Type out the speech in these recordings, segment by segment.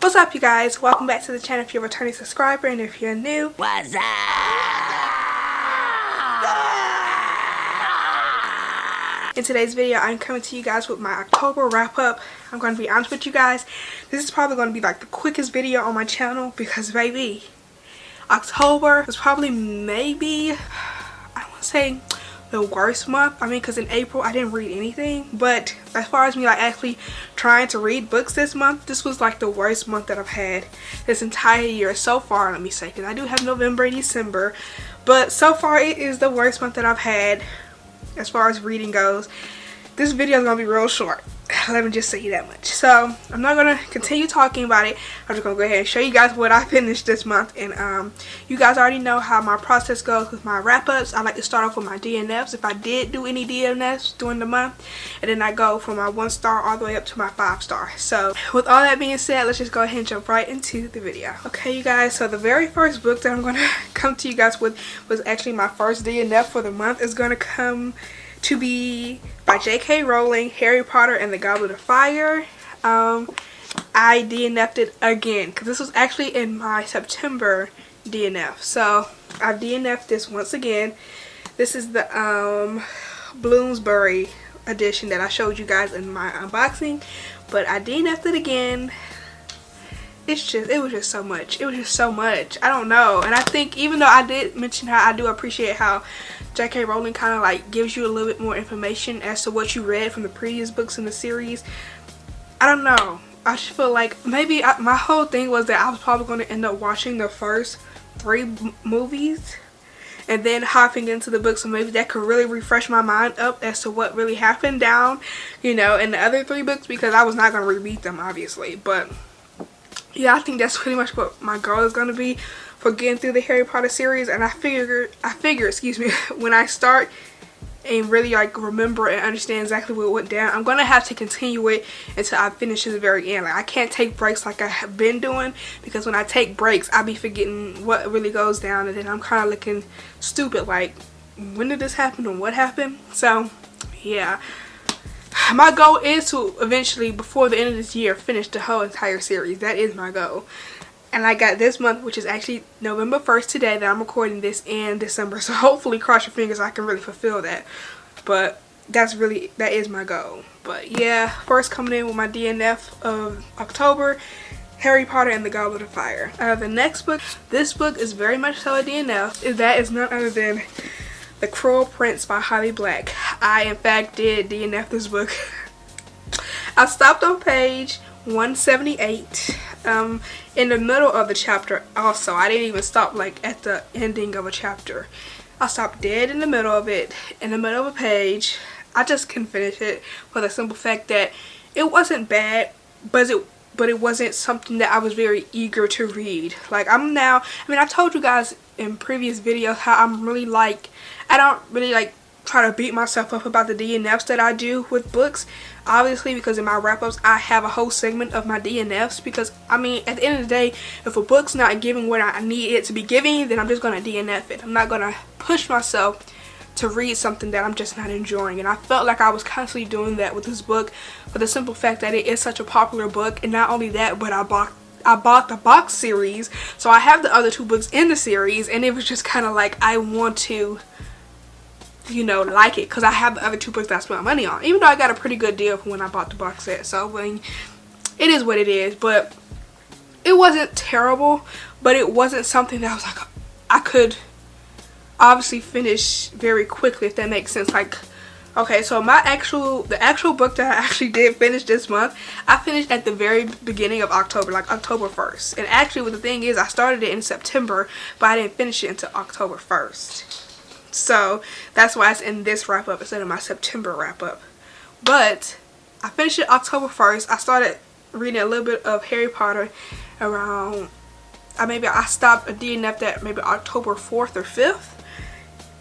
What's up, you guys? Welcome back to the channel if you're a returning subscriber, and if you're new, what's up? In today's video, I'm coming to you guys with my October wrap-up. I'm going to be honest with you guys, this is probably going to be like the quickest video on my channel because, baby, October was probably maybe, I want to say, the worst month. I mean, because in April I didn't read anything, but as far as me like actually trying to read books this month, this was like the worst month that I've had this entire year so far. Let me say, because I do have November and December, but so far it is the worst month that I've had as far as reading goes. This video is gonna be real short, let me just say that much. So I'm not gonna continue talking about it. I'm just gonna go ahead and show you guys what I finished this month. And you guys already know how my process goes with my wrap-ups. I like to start off with my DNFs if I did do any DNFs during the month, and then I go from my 1-star all the way up to my 5-star. So with all that being said, let's just go ahead and jump right into the video. Okay, you guys, so the very first book that I'm gonna come to you guys with was actually my first DNF for the month. Is gonna come to be by J.K. Rowling, Harry Potter and the Goblet of Fire. I DNF'd it again because this was actually in my September DNF. So I DNF'd this once again. This is the Bloomsbury edition that I showed you guys in my unboxing, but I DNF'd it again. It was just so much. It was just so much. I don't know. And I think, even though I did mention how I do appreciate how J.K. Rowling kind of like gives you a little bit more information as to what you read from the previous books in the series, I don't know. I just feel like maybe my whole thing was that I was probably going to end up watching the first 3 movies and then hopping into the book, so maybe that could really refresh my mind up as to what really happened down, you know, in the other 3 books, because I was not going to reread them obviously. But yeah, I think that's pretty much what my goal is going to be for getting through the Harry Potter series. And I figure, excuse me, when I start and really like remember and understand exactly what went down, I'm going to have to continue it until I finish to the very end. Like, I can't take breaks like I have been doing, because when I take breaks, I be forgetting what really goes down, and then I'm kind of looking stupid like, when did this happen and what happened? So yeah, my goal is to eventually, before the end of this year, finish the whole entire series. That is my goal. And I got this month, which is actually November 1st today, that I'm recording this in December. So hopefully, cross your fingers, I can really fulfill that. But that is my goal. But yeah, first coming in with my DNF of October, Harry Potter and the Goblet of Fire. The next book, this book is very much so a DNF. That is none other than The Cruel Prince by Holly Black. I, in fact, did DNF this book. I stopped on page 178 in the middle of the chapter. Also, I didn't even stop like at the ending of a chapter. I stopped dead in the middle of it, in the middle of a page. I just couldn't finish it for the simple fact that it wasn't bad, but it wasn't something that I was very eager to read. Like, I told you guys in previous videos how I'm really like, I don't really like try to beat myself up about the DNFs that I do with books, obviously, because in my wrap-ups I have a whole segment of my DNFs, because I mean, at the end of the day, if a book's not giving what I need it to be giving, then I'm just going to DNF it. I'm not going to push myself to read something that I'm just not enjoying. And I felt like I was constantly doing that with this book, for the simple fact that it is such a popular book. And not only that, but I bought the box series, so I have the other 2 books in the series, and it was just kind of like, I want to, you know, like it, because I have the other 2 books that I spent money on, even though I got a pretty good deal for when I bought the box set. So I mean, it is what it is. But it wasn't terrible, but it wasn't something that I was like, I could obviously finish very quickly, if that makes sense. Like, okay, so the actual book that I actually did finish this month, I finished at the very beginning of October, like October 1st. And actually, what the thing is, I started it in September, but I didn't finish it until October 1st. So that's why it's in this wrap-up instead of my September wrap-up. But I finished it October 1st. I started reading a little bit of Harry Potter around, I stopped a DNF that maybe October 4th or 5th.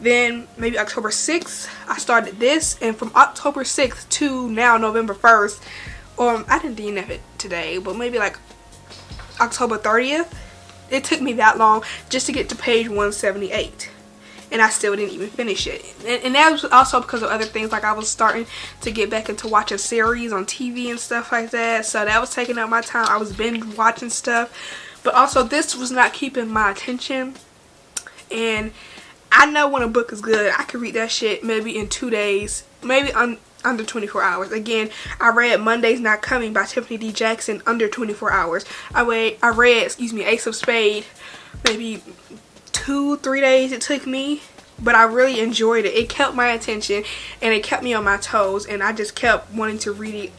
Then maybe October 6th, I started this. And from October 6th to now, November 1st, I didn't DNF it today, but maybe like October 30th. It took me that long just to get to page 178. and I still didn't even finish it. And that was also because of other things, like I was starting to get back into watching series on TV and stuff like that, so that was taking up my time. I was binge watching stuff, but also this was not keeping my attention. And I know when a book is good, I can read that shit maybe in 2 days, maybe under 24 hours. Again, I read Monday's Not Coming by Tiffany D. Jackson under 24 hours. I read Ace of Spades maybe 2-3 days it took me, but I really enjoyed it. It kept my attention and it kept me on my toes, and I just kept wanting to read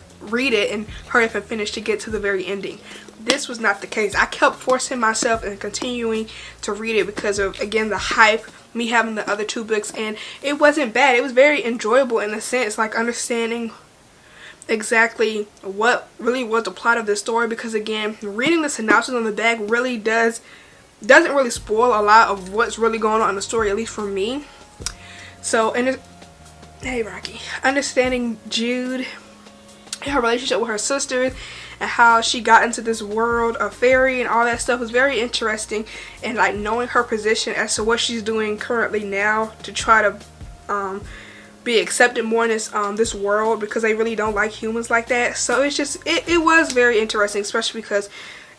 it and hurry up and finish to get to the very ending. This was not the case. I kept forcing myself and continuing to read it because of, again, the hype, me having the other 2 books, and it wasn't bad. It was very enjoyable in a sense, like understanding exactly what really was the plot of this story, because again, reading the synopsis on the back really doesn't really spoil a lot of what's really going on in the story, at least for me. So, and hey Rocky, understanding Jude, her relationship with her sisters, and how she got into this world of fairy and all that stuff was very interesting, and like knowing her position as to what she's doing currently now to try to be accepted more in this world, because they really don't like humans like that. So it's just it was very interesting, especially because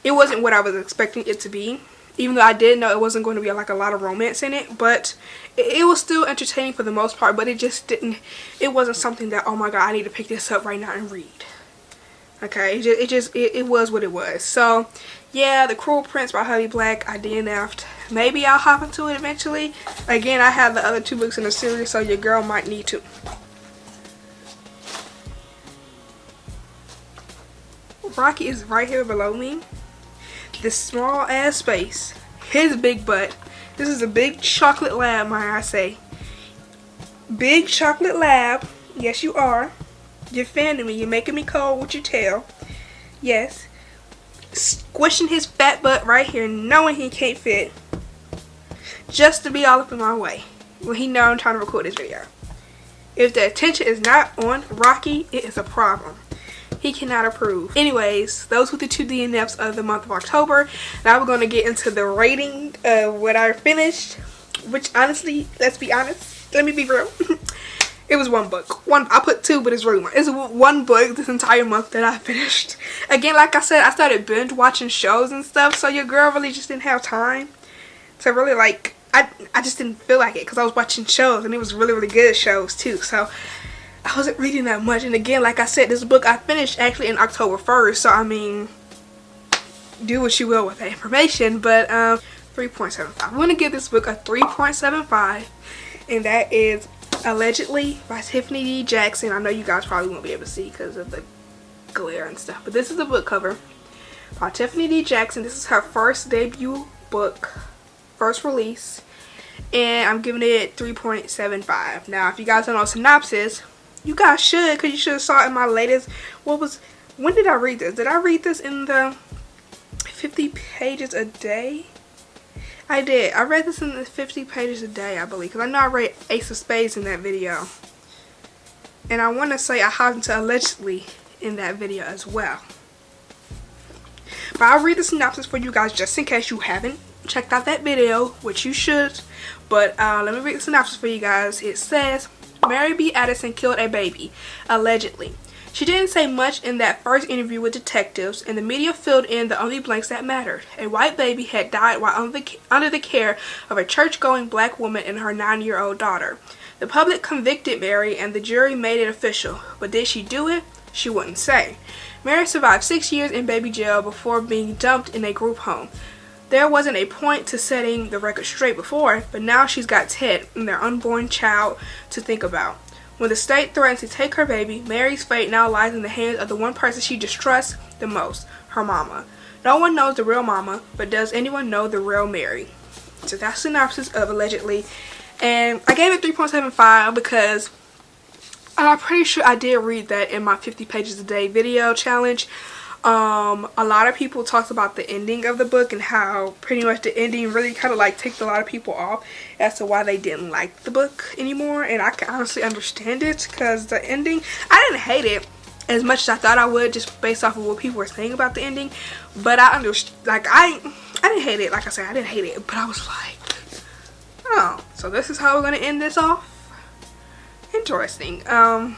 it wasn't what I was expecting it to be, even though I did know it wasn't going to be like a lot of romance in it, but it was still entertaining for the most part. But it wasn't something that, oh my god, I need to pick this up right now and read. Okay, it was what it was. So yeah, The Cruel Prince by Holly Black, I DNF'd. Maybe I'll hop into it eventually. Again, I have the other 2 books in the series, so your girl might need to. Rocky is right here below me. This small ass space, his big butt. This is a big chocolate lab, might I say. Big chocolate lab. Yes, you are. You're fanning me. You're making me cold with your tail. Yes. Squishing his fat butt right here, knowing he can't fit, just to be all up in my way when he know I'm trying to record this video. If the attention is not on Rocky, it is a problem. He cannot approve. Anyways, those were the 2 DNFs of the month of October. Now we're going to get into the rating of what I finished, which honestly, let's be honest, let me be real. It was 1 book. I put 2, but it's really 1. It's 1 book this entire month that I finished. Again, like I said, I started binge watching shows and stuff, so your girl really just didn't have time to really like, I just didn't feel like it because I was watching shows, and it was really good shows too, so I wasn't reading that much. And again, like I said, this book I finished actually in October 1st, so I mean, do what you will with that information. But 3.75. I'm going to give this book a 3.75, and that is Allegedly by Tiffany D. Jackson. I know you guys probably won't be able to see because of the glare and stuff, but this is the book cover by Tiffany D. Jackson. This is her first debut book, first release, and I'm giving it 3.75. Now, if you guys don't know synopsis, you guys should, because you should have saw it in my latest, when did I read this? Did I read this in the 50 pages a day? I did. I read this in the 50 pages a day, I believe, because I know I read Ace of Spades in that video. And I want to say I hopped into Allegedly in that video as well. But I'll read the synopsis for you guys just in case you haven't checked out that video, which you should. But let me read the synopsis for you guys. It says, Mary B. Addison killed a baby, allegedly. She didn't say much in that first interview with detectives, and the media filled in the only blanks that mattered. A white baby had died while under the care of a church-going black woman and her 9-year-old daughter. The public convicted Mary, and the jury made it official. But did she do it? She wouldn't say. Mary survived 6 years in baby jail before being dumped in a group home. There wasn't a point to setting the record straight before, but now she's got Ted and their unborn child to think about. When the state threatens to take her baby, Mary's fate now lies in the hands of the one person she distrusts the most, her mama. No one knows the real mama, but does anyone know the real Mary? So that's the synopsis of Allegedly. And I gave it 3.75 because I'm pretty sure I did read that in my 50 pages a day video challenge. A lot of people talked about the ending of the book and how pretty much the ending really kind of like ticked a lot of people off as to why they didn't like the book anymore, and I can honestly understand it because the ending, I didn't hate it as much as I thought I would just based off of what people were saying about the ending, but I understand, like I didn't hate it. Like I said, I didn't hate it, but I was like, oh, So this is how we're gonna end this off. Interesting. And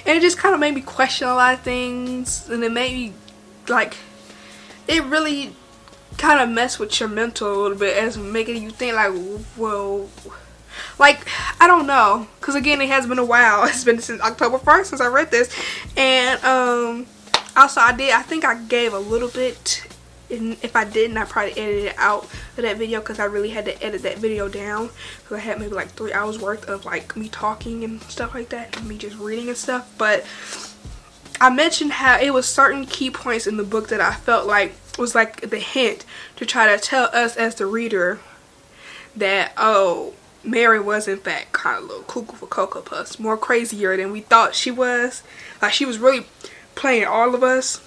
it just kind of made me question a lot of things, and it made me like, it really kind of messed with your mental a little bit, as making you think like, well, like, I don't know, because again, it has been a while. It's been since October 1st since I read this. And also I think I gave a little bit, and if I didn't, I probably edited it out of that video, because I really had to edit that video down, because I had maybe like 3 hours worth of like me talking and stuff like that, and me just reading and stuff. But I mentioned how it was certain key points in the book that I felt like was like the hint to try to tell us as the reader that, oh, Mary was in fact kind of a little cuckoo for Cocoa Puffs, more crazier than we thought she was. Like, she was really playing all of us.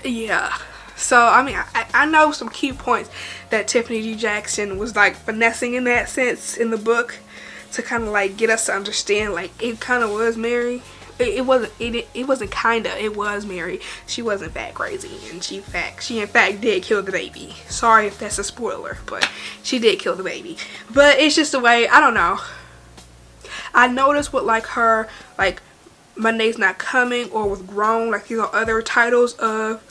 Yeah. So I mean, I know some key points that Tiffany D. Jackson was like finessing in that sense in the book, to kind of like get us to understand like it kind of was Mary. It wasn't kinda, it was Mary. She was in fact crazy, and she in fact did kill the baby. Sorry if that's a spoiler, but she did kill the baby. But it's just the way, I don't know. I noticed with like her, like Monday's Not Coming, or with Grown, like these are other titles of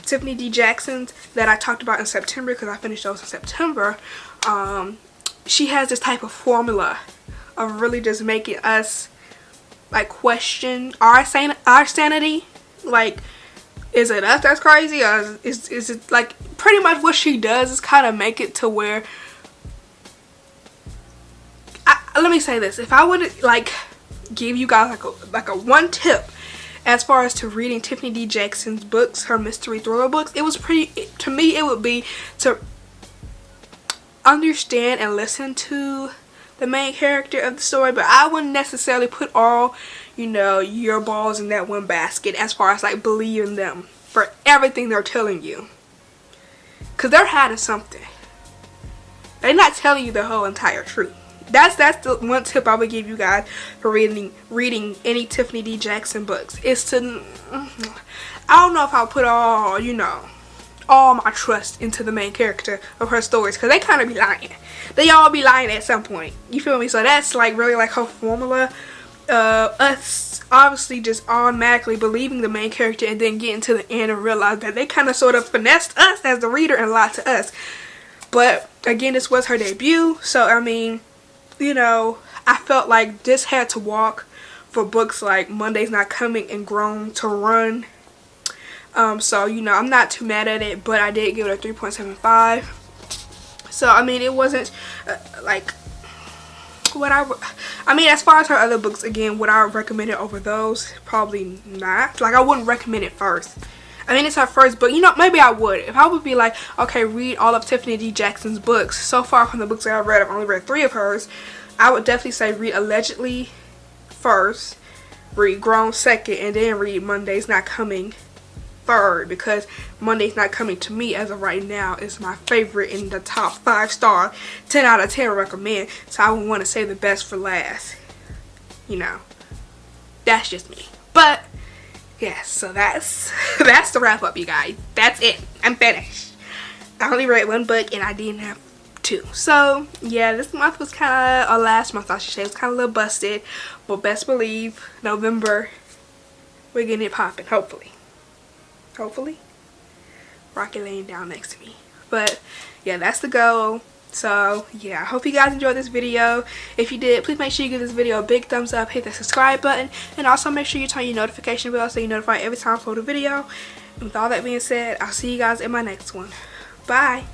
Tiffany D. Jackson's that I talked about in September, because I finished those in September. She has this type of formula of really just making us like question our sanity. Like, is it us that's crazy, or is it like pretty much what she does is kind of make it to where, let me say this, if I would like give you guys like a one tip as far as to reading Tiffany D. Jackson's books, her mystery thriller books, it was to me it would be to understand and listen to the main character of the story, but I wouldn't necessarily put all, you know, your balls in that one basket as far as like believing them for everything they're telling you, because they're hiding something. They're not telling you the whole entire truth. That's the one tip I would give you guys for reading any Tiffany D. Jackson books, is to, I don't know if I'll put all, you know, all my trust into the main character of her stories, because they kind of be lying. They all be lying at some point, you feel me? So that's like really like her formula. Us obviously just automatically believing the main character, and then getting to the end and realize that they kind of sort of finessed us as the reader and lied to us. But again, this was her debut, so I mean, you know, I felt like this had to walk for books like Monday's Not Coming and Grown to run. So, you know, I'm not too mad at it, but I did give it a 3.75. So, I mean, it wasn't like what I mean, as far as her other books, again, would I recommend it over those? Probably not. Like, I wouldn't recommend it first. I mean, it's her first book. You know, maybe I would. If I would be like, okay, read all of Tiffany D. Jackson's books. So far from the books that I've read, I've only read 3 of hers. I would definitely say read Allegedly first, read Grown second, and then read Monday's Not Coming third, because Monday's Not Coming to me as of right now is my favorite in the top 5-star, 10 out of 10 recommend. So I would want to say the best for last. You know, that's just me. But yes, so that's the wrap up, you guys. That's it. I'm finished. I only read 1 book and I didn't have 2. So yeah, this month was kind of, or last month I should say, was kind of a little busted, but best believe November we're getting it popping, hopefully. Rocket laying down next to me. But yeah, that's the goal. So yeah, I hope you guys enjoyed this video. If you did, please make sure you give this video a big thumbs up, hit the subscribe button, and also make sure you turn your notification bell so you're notified every time I upload a video. And with all that being said, I'll see you guys in my next one. Bye.